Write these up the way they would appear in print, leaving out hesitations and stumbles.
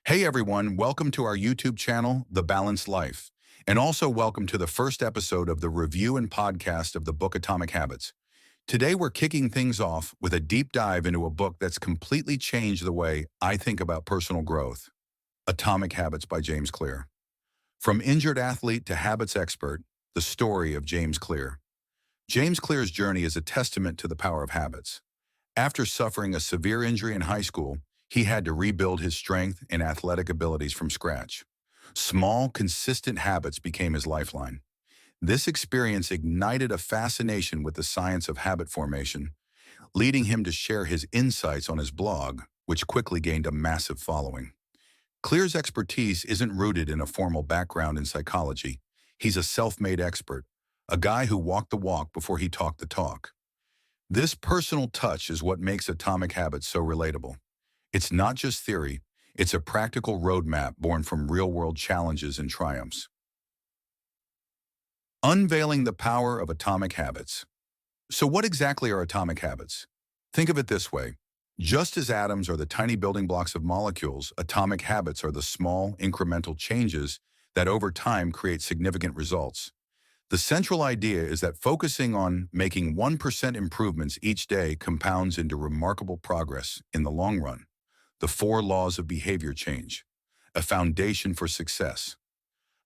Hey everyone, welcome to our YouTube channel, The Balanced Life, and also welcome to the first episode of the review and podcast of the book Atomic Habits. Today we're kicking things off with a deep dive into a book that's completely changed the way I think about personal growth, Atomic Habits by James Clear. From injured athlete to habits expert, the story of James Clear. James Clear's journey is a testament to the power of habits. After suffering a severe injury in high school, he had to rebuild his strength and athletic abilities from scratch. Small, consistent habits became his lifeline. This experience ignited a fascination with the science of habit formation, leading him to share his insights on his blog, which quickly gained a massive following. Clear's expertise isn't rooted in a formal background in psychology. He's a self-made expert, a guy who walked the walk before he talked the talk. This personal touch is what makes Atomic Habits so relatable. It's not just theory, it's a practical roadmap born from real-world challenges and triumphs. Unveiling the power of atomic habits. So what exactly are atomic habits? Think of it this way. Just as atoms are the tiny building blocks of molecules, atomic habits are the small, incremental changes that over time create significant results. The central idea is that focusing on making 1% improvements each day compounds into remarkable progress in the long run. The 4 laws of behavior change, a foundation for success.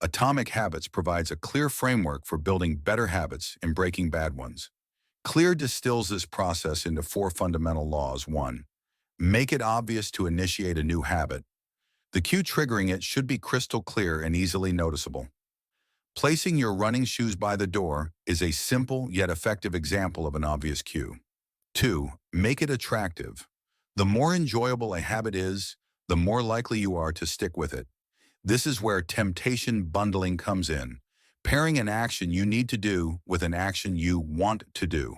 Atomic Habits provides a clear framework for building better habits and breaking bad ones. Clear distills this process into 4 fundamental laws. 1. Make it obvious to initiate a new habit. The cue triggering it should be crystal clear and easily noticeable. Placing your running shoes by the door is a simple yet effective example of an obvious cue. 2. Make it attractive. The more enjoyable a habit is, the more likely you are to stick with it. This is where temptation bundling comes in, pairing an action you need to do with an action you want to do.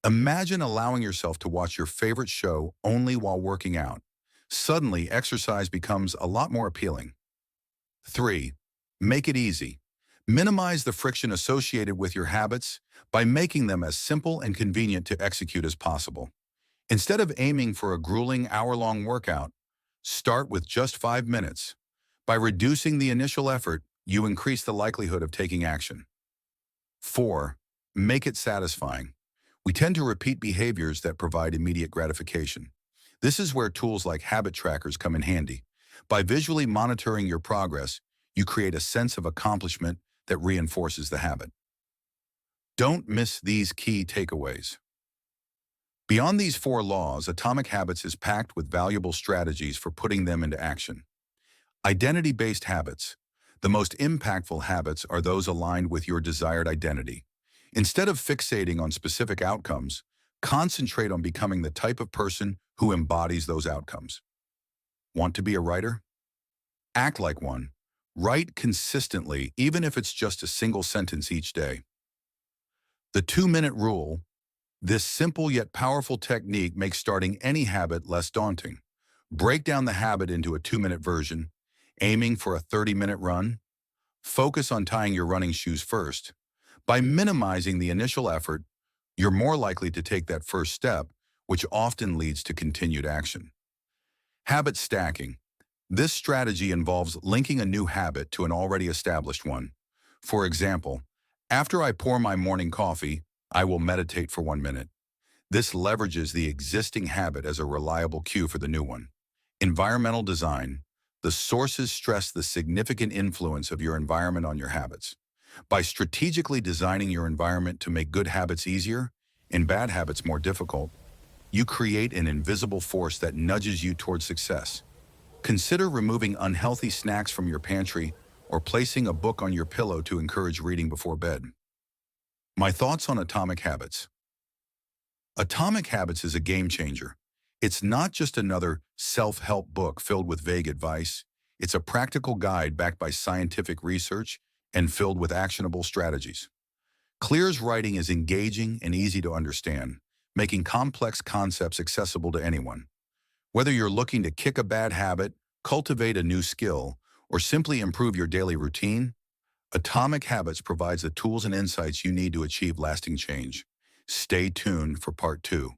Imagine allowing yourself to watch your favorite show only while working out. Suddenly, exercise becomes a lot more appealing. 3. Make it easy. Minimize the friction associated with your habits by making them as simple and convenient to execute as possible. Instead of aiming for a grueling hour-long workout, start with just 5 minutes. By reducing the initial effort, you increase the likelihood of taking action. 4. Make it satisfying. We tend to repeat behaviors that provide immediate gratification. This is where tools like habit trackers come in handy. By visually monitoring your progress, you create a sense of accomplishment that reinforces the habit. Don't miss these key takeaways. Beyond these 4 laws, Atomic Habits is packed with valuable strategies for putting them into action. Identity-based habits. The most impactful habits are those aligned with your desired identity. Instead of fixating on specific outcomes, concentrate on becoming the type of person who embodies those outcomes. Want to be a writer? Act like one. Write consistently, even if it's just a single sentence each day. The 2-minute rule. This simple yet powerful technique makes starting any habit less daunting. Break down the habit into a 2-minute version, aiming for a 30-minute run. Focus on tying your running shoes first. By minimizing the initial effort, you're more likely to take that first step, which often leads to continued action. Habit stacking. This strategy involves linking a new habit to an already established one. For example, after I pour my morning coffee, I will meditate for 1 minute. This leverages the existing habit as a reliable cue for the new one. Environmental design. The sources stress the significant influence of your environment on your habits. By strategically designing your environment to make good habits easier and bad habits more difficult, you create an invisible force that nudges you towards success. Consider removing unhealthy snacks from your pantry or placing a book on your pillow to encourage reading before bed. My thoughts on Atomic Habits. Atomic Habits is a game changer. It's not just another self-help book filled with vague advice. It's a practical guide backed by scientific research and filled with actionable strategies. Clear's writing is engaging and easy to understand, making complex concepts accessible to anyone. Whether you're looking to kick a bad habit, cultivate a new skill, or simply improve your daily routine, Atomic Habits provides the tools and insights you need to achieve lasting change. Stay tuned for part 2.